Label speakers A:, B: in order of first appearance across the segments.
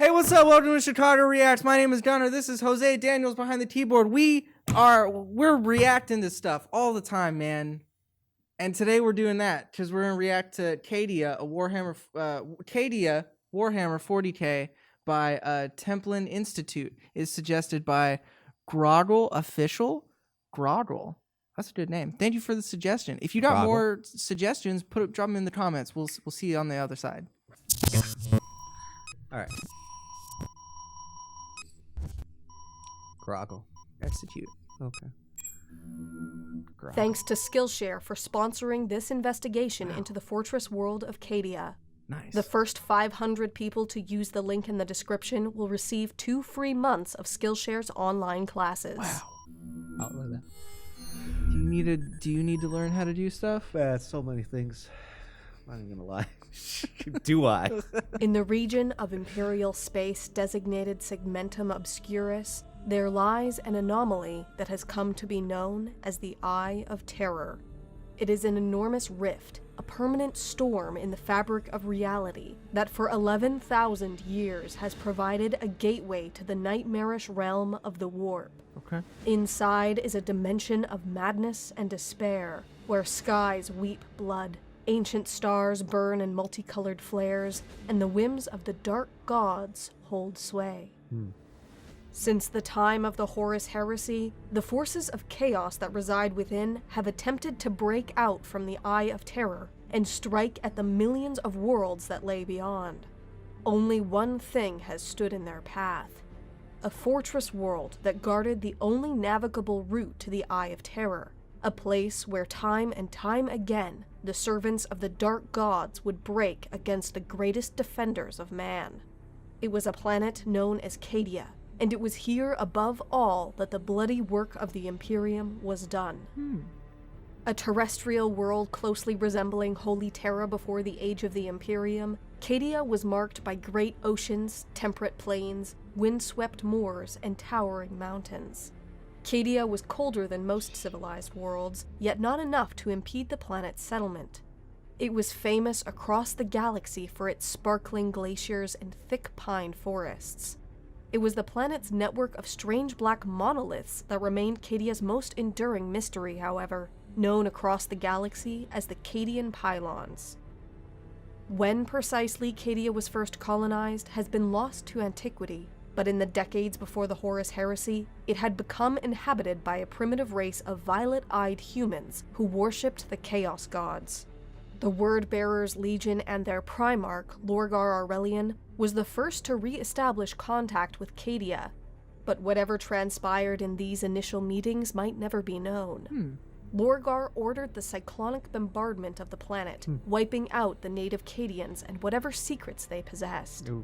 A: Hey, what's up? Welcome to Chicago Reacts. My name is Gunnar. This is Jose Daniels behind the keyboard. We're reacting to stuff all the time, man. And today we're doing that because we're gonna react to Cadia Warhammer 40K by Templin Institute. Is suggested by Groggle Official. Groggle. That's a good name. Thank you for the suggestion. If you got more suggestions, drop them in the comments. We'll see you on the other side. All right. Groggle. Execute. Okay. Groggle.
B: Thanks to Skillshare for sponsoring this investigation into the fortress world of Cadia.
A: Nice.
B: The first 500 people to use the link in the description will receive 2 free months of Skillshare's online classes.
A: Wow.
C: Oh, look at that.
A: Do you need to learn how to do stuff?
C: So many things. I'm not gonna lie. Do I?
B: In the region of Imperial space designated Segmentum Obscurus, there lies an anomaly that has come to be known as the Eye of Terror. It is an enormous rift, a permanent storm in the fabric of reality that for 11,000 years has provided a gateway to the nightmarish realm of the warp.
A: Okay.
B: Inside is a dimension of madness and despair, where skies weep blood, ancient stars burn in multicolored flares, and the whims of the dark gods hold sway. Since the time of the Horus Heresy, the forces of chaos that reside within have attempted to break out from the Eye of Terror and strike at the millions of worlds that lay beyond. Only one thing has stood in their path: a fortress world that guarded the only navigable route to the Eye of Terror, a place where time and time again the servants of the dark gods would break against the greatest defenders of man. It was a planet known as Cadia, and it was here above all that the bloody work of the Imperium was done. A terrestrial world closely resembling Holy Terra before the age of the Imperium, Cadia was marked by great oceans, temperate plains, windswept moors, and towering mountains. Cadia was colder than most civilized worlds, yet not enough to impede the planet's settlement. It was famous across the galaxy for its sparkling glaciers and thick pine forests. It was the planet's network of strange black monoliths that remained Cadia's most enduring mystery, however, known across the galaxy as the Cadian Pylons. When precisely Cadia was first colonized has been lost to antiquity, but in the decades before the Horus Heresy, it had become inhabited by a primitive race of violet-eyed humans who worshipped the Chaos Gods. The Word-Bearers Legion and their Primarch, Lorgar Aurelian, was the first to re-establish contact with Cadia, but whatever transpired in these initial meetings might never be known. Lorgar ordered the cyclonic bombardment of the planet, wiping out the native Cadians and whatever secrets they possessed.
C: Ooh.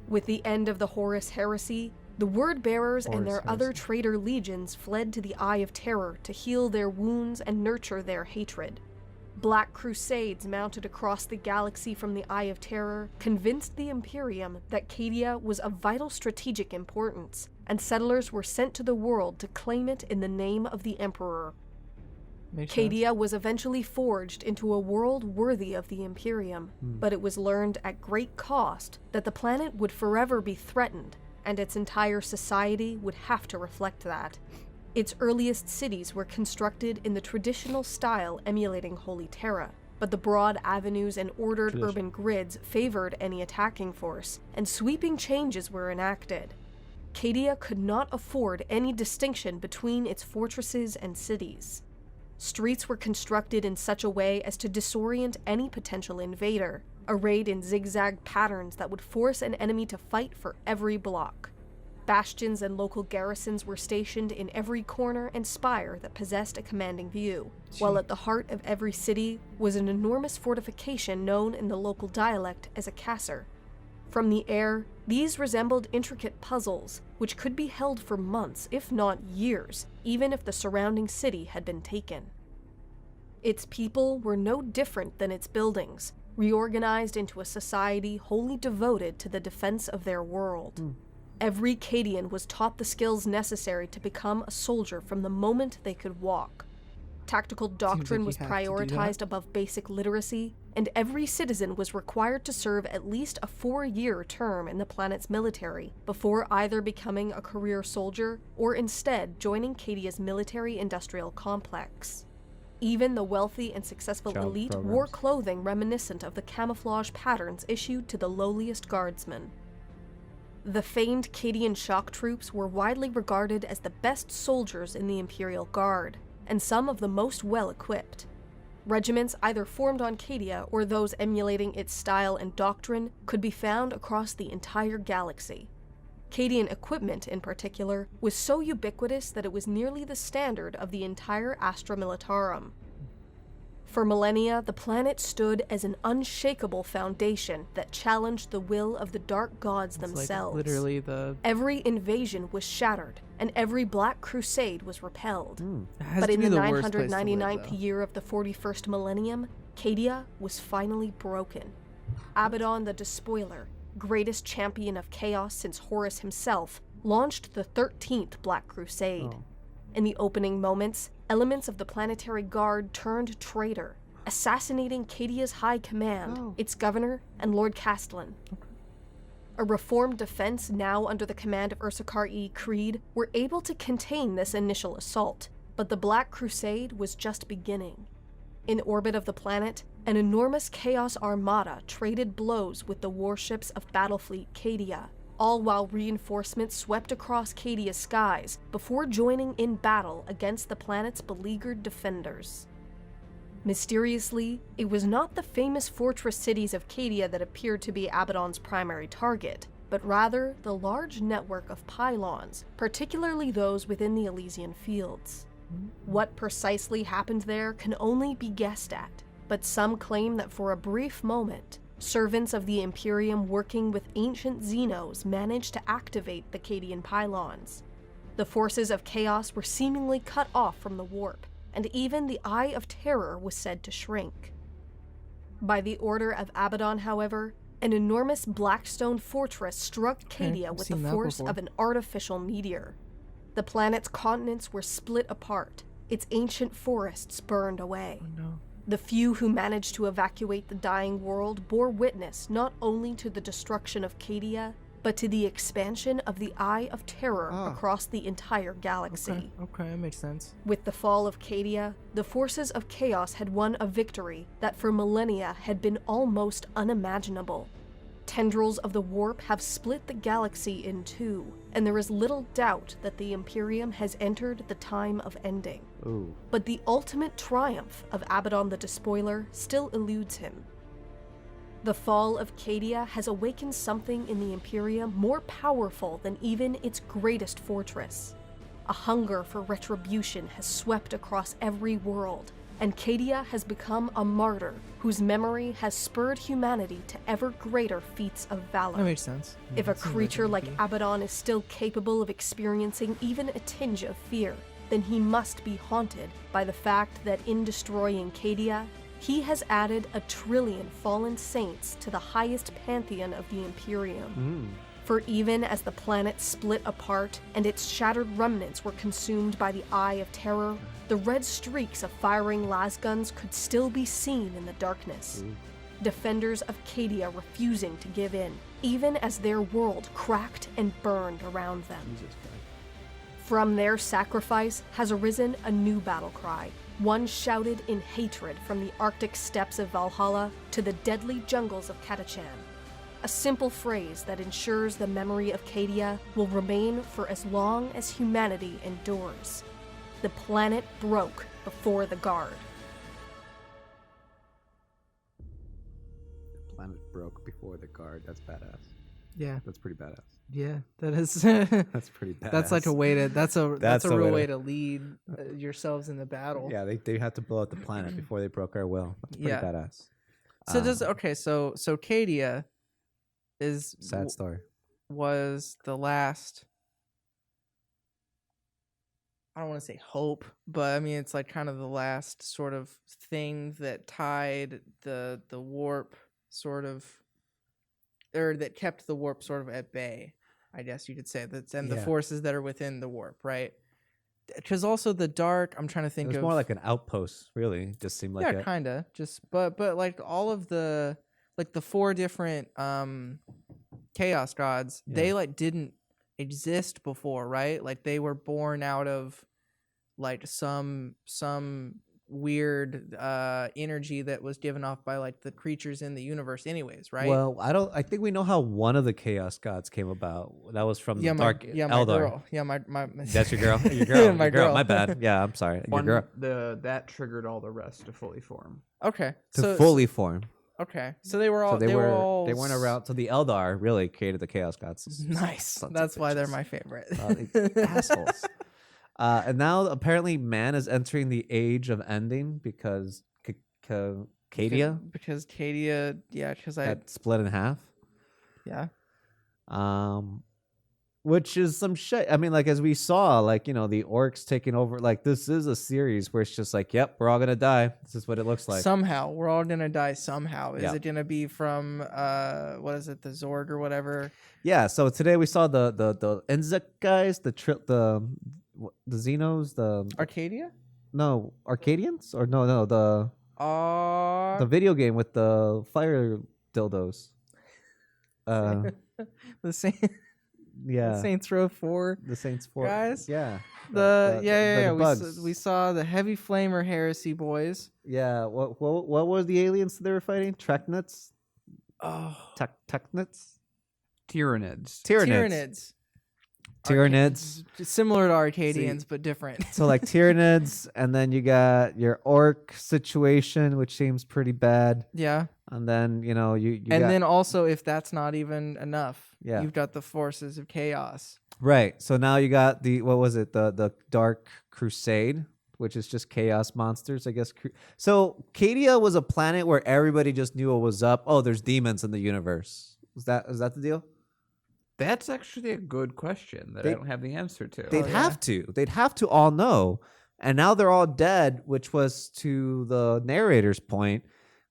B: With the end of the Horus Heresy, the Word-Bearers and their other traitor legions fled to the Eye of Terror to heal their wounds and nurture their hatred. Black crusades mounted across the galaxy from the Eye of Terror convinced the Imperium that Cadia was of vital strategic importance, and settlers were sent to the world to claim it in the name of the Emperor. Cadia was eventually forged into a world worthy of the Imperium, but it was learned at great cost that the planet would forever be threatened, and its entire society would have to reflect that. Its earliest cities were constructed in the traditional style emulating Holy Terra, but the broad avenues and ordered urban grids favored any attacking force, and sweeping changes were enacted. Cadia could not afford any distinction between its fortresses and cities. Streets were constructed in such a way as to disorient any potential invader, arrayed in zigzag patterns that would force an enemy to fight for every block. Bastions and local garrisons were stationed in every corner and spire that possessed a commanding view, while at the heart of every city was an enormous fortification known in the local dialect as a casser. From the air, these resembled intricate puzzles, which could be held for months, if not years, even if the surrounding city had been taken. Its people were no different than its buildings, reorganized into a society wholly devoted to the defense of their world. Every Cadian was taught the skills necessary to become a soldier from the moment they could walk. Tactical doctrine
A: you
B: was
A: have to do that.
B: prioritized above basic literacy, and every citizen was required to serve at least a 4-year term in the planet's military before either becoming a career soldier or instead joining Cadia's military-industrial complex. Even the wealthy and successful
C: Child
B: elite
C: programs.
B: wore clothing reminiscent of the camouflage patterns issued to the lowliest guardsmen. The famed Cadian shock troops were widely regarded as the best soldiers in the Imperial Guard, and some of the most well-equipped. Regiments either formed on Cadia or those emulating its style and doctrine could be found across the entire galaxy. Cadian equipment, in particular, was so ubiquitous that it was nearly the standard of the entire Astra Militarum. For millennia, the planet stood as an unshakable foundation that challenged the will of the dark gods themselves.
A: Like literally the...
B: Every invasion was shattered, and every Black Crusade was repelled. But in the 999th year of the 41st millennium, Cadia was finally broken. Abaddon the Despoiler, greatest champion of chaos since Horus himself, launched the 13th Black Crusade. In the opening moments, elements of the Planetary Guard turned traitor, assassinating Cadia's high command, its governor, and Lord Castellan. A reformed defense now under the command of Ursarkar E. Creed were able to contain this initial assault, but the Black Crusade was just beginning. In orbit of the planet, an enormous Chaos Armada traded blows with the warships of Battlefleet Cadia, all while reinforcements swept across Cadia's skies before joining in battle against the planet's beleaguered defenders. Mysteriously, it was not the famous fortress cities of Cadia that appeared to be Abaddon's primary target, but rather the large network of pylons, particularly those within the Elysian Fields. What precisely happened there can only be guessed at, but some claim that for a brief moment, servants of the Imperium working with ancient Xenos managed to activate the Cadian pylons. The forces of chaos were seemingly cut off from the warp, and even the Eye of Terror was said to shrink. By the order of Abaddon, however, an enormous blackstone fortress struck Cadia with the force of an artificial meteor. The planet's continents were split apart, its ancient forests burned away. The few who managed to evacuate the dying world bore witness not only to the destruction of Cadia, but to the expansion of the Eye of Terror across the entire galaxy.
A: Okay, that makes sense.
B: With the fall of Cadia, the forces of chaos had won a victory that for millennia had been almost unimaginable. Tendrils of the warp have split the galaxy in two, and there is little doubt that the Imperium has entered the time of ending. But the ultimate triumph of Abaddon the Despoiler still eludes him. The fall of Cadia has awakened something in the Imperium more powerful than even its greatest fortress. A hunger for retribution has swept across every world, and Cadia has become a martyr whose memory has spurred humanity to ever greater feats of valor.
A: That makes sense.
B: If a creature like Abaddon is still capable of experiencing even a tinge of fear, then he must be haunted by the fact that in destroying Cadia, he has added 1 trillion fallen saints to the highest pantheon of the Imperium. For even as the planet split apart and its shattered remnants were consumed by the Eye of Terror, the red streaks of firing lasguns could still be seen in the darkness. Defenders of Cadia refusing to give in, even as their world cracked and burned around them. From their sacrifice has arisen a new battle cry, one shouted in hatred from the Arctic steppes of Valhalla to the deadly jungles of Catachan. A simple phrase that ensures the memory of Cadia will remain for as long as humanity endures. The planet broke before the Guard.
C: The planet broke before the Guard. That's badass.
A: Yeah.
C: That's pretty badass.
A: Yeah, that is.
C: That's pretty badass.
A: That's like a way to. That's a
C: a
A: real
C: way
A: way to lead yourselves in the battle.
C: Yeah, they had to blow up the planet before they broke our will. That's pretty badass.
A: So so Cadia is
C: sad story.
A: Was the last. I don't want to say hope, but I mean it's like kind of the last sort of thing that tied the warp sort of, or that kept the warp sort of at bay, I guess you could say. That's and the forces that are within the warp, right? because also the dark. I'm trying to
C: It
A: think
C: was
A: of
C: more like an outpost, really. Just seemed like
A: yeah,
C: it.
A: kind of. Just but like all of the like the 4 different chaos gods, they like didn't exist before, right? Like they were born out of like some weird energy that was given off by like the creatures in the universe anyways, right?
C: Well, I think we know how one of the chaos gods came about. That was from the dark
A: my
C: Eldar.
A: girl. Yeah, my
C: That's your girl. Your girl.
A: My
C: Your girl.
A: girl.
C: My bad. Yeah, I'm sorry. Your girl.
D: That triggered all the rest to fully form.
A: Okay.
C: To fully form.
A: Okay. So they were all
C: So they
A: all
C: weren't around. So the Eldar really created the chaos gods.
A: nice.
C: Sons of
A: That's why they're
C: bitches.
A: my favorite.
C: Assholes. And now apparently man is entering the age of ending because Cadia
A: because Cadia, yeah, because I
C: got split in half.
A: yeah.
C: Which is some shit. I mean, like as we saw, like, you know, the orcs taking over. Like this is a series where it's just like, yep, we're all gonna die. This is what it looks like.
A: Somehow we're all gonna die. Somehow, is
C: Yeah.
A: it gonna be from what is it, the Zorg or whatever?
C: Yeah. So today we saw the Enzek guys, the Xenos,
A: Arcadia?
C: no Arcadians or no the video game with the fire dildos.
A: The same.
C: Yeah.
A: Saints Row 4
C: The Saints 4
A: guys.
C: Yeah.
A: The
C: bugs.
A: we saw the Heavy Flamer Heresy boys.
C: Yeah. What was the aliens they were fighting? Treknets?
A: Oh,
C: Teknets?
D: Tyranids.
A: Tyranids.
C: Tyranids.
A: Similar to Arcadians, but different.
C: So like Tyranids, and then you got your orc situation, which seems pretty bad.
A: Yeah.
C: And then, you know, you
A: and
C: got,
A: then also, if that's not even enough,
C: Yeah.
A: you've got the forces of chaos.
C: right. So now you got the Dark Crusade, which is just chaos monsters, I guess. So Cadia was a planet where everybody just knew what was up. Oh, there's demons in the universe. Is that the deal?
D: That's actually a good question that I don't have the answer to.
C: They'd have to. They'd have to all know. And now they're all dead, which was to the narrator's point.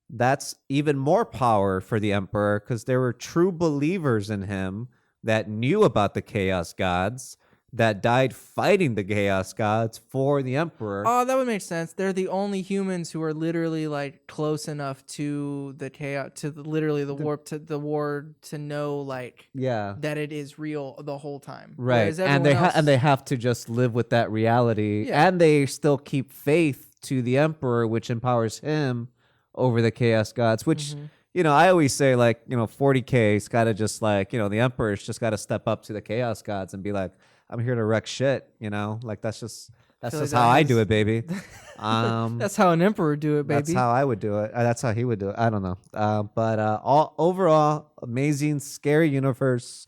C: That's even more power for the Emperor because there were true believers in him that knew about the Chaos Gods that died fighting the Chaos Gods for the Emperor.
A: Oh, that would make sense. They're the only humans who are literally like close enough to the chaos, to literally the warp, to the war, to know like
C: Yeah.
A: that it is real the whole time.
C: Right.
A: Whereas
C: And they
A: everyone else-
C: and they have to just live with that reality.
A: Yeah.
C: And they still keep faith to the Emperor, which empowers him over the Chaos Gods, which you know, I always say, like, you know, 40K's got to just like, you know, the Emperor's just got to step up to the Chaos Gods and be like, I'm here to wreck shit, you know? Like, that's just
A: feel like
C: how
A: that
C: I
A: has-
C: do it, baby.
A: that's how an emperor do it, baby.
C: That's how I would do it. That's how he would do it. I don't know. But all overall, amazing, scary universe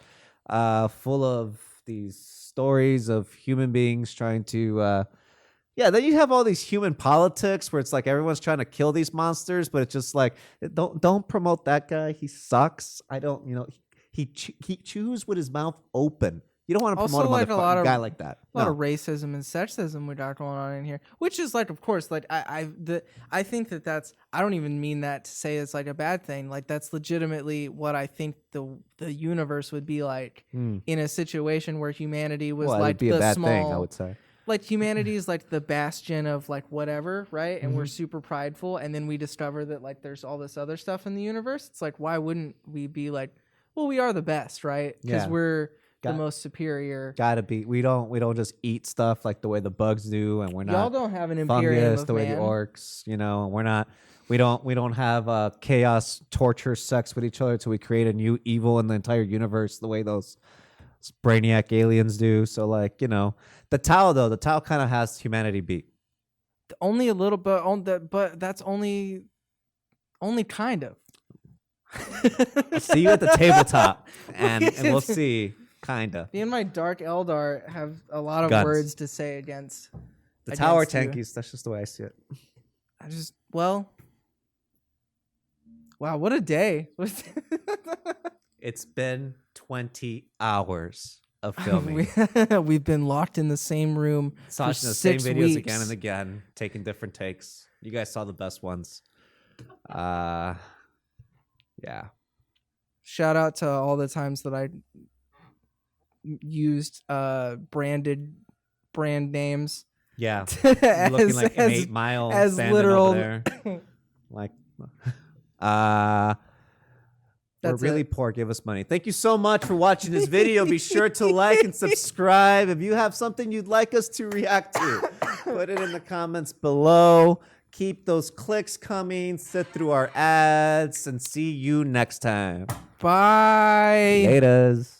C: full of these stories of human beings trying to... yeah, then you have all these human politics where it's like everyone's trying to kill these monsters, but it's just like, don't promote that guy. He sucks. I don't, you know, he chews with his mouth open. You don't want to
A: Also,
C: promote
A: like,
C: a guy like that.
A: A lot
C: No.
A: of racism and sexism we got going on in here, which is like, of course, like I think that's, I don't even mean that to say it's like a bad thing. Like that's legitimately what I think the universe would be like in a situation where humanity was
C: Well,
A: like
C: it'd be
A: the
C: a bad
A: small
C: thing, I would say.
A: Like humanity is like the bastion of like whatever, right? And we're super prideful, and then we discover that like there's all this other stuff in the universe. It's like, why wouldn't we be like, well, we are the best, right? Because
C: Yeah.
A: we're the most superior.
C: Gotta be. We don't just eat stuff like the way the bugs do, and we're not
A: Y'all don't have an imperium
C: fungus
A: of
C: the way
A: man.
C: the orcs. You know, we're not. We don't have chaos, torture, sex with each other till we create a new evil in the entire universe the way those brainiac aliens do. So like, you know, the Tau kind of has humanity beat.
A: Only a little bit, but that's only kind of.
C: See you at the tabletop, and we'll see. Kinda.
A: Me and my Dark Eldar have a lot of
C: Guns.
A: words to say against
C: The Tower
A: against you.
C: tankies. That's just the way I see it.
A: Wow, what a day.
C: It's been 20 hours of filming.
A: We've been locked in the same room for
C: Watching the same
A: 6
C: videos
A: weeks.
C: again and again, taking different takes. You guys saw the best ones. Yeah.
A: Shout out to all the times that I used branded brand names.
C: Yeah.
A: as,
C: Looking like an
A: as-
C: 8 Mile
A: as
C: standing
A: literal-
C: over there. Like, we're
A: That's
C: really
A: it.
C: poor. Give us money. Thank you so much for watching this video. Be sure to like and subscribe. If you have something you'd like us to react to, put it in the comments below. Keep those clicks coming. Sit through our ads and see you next time.
A: Bye.
C: Laters.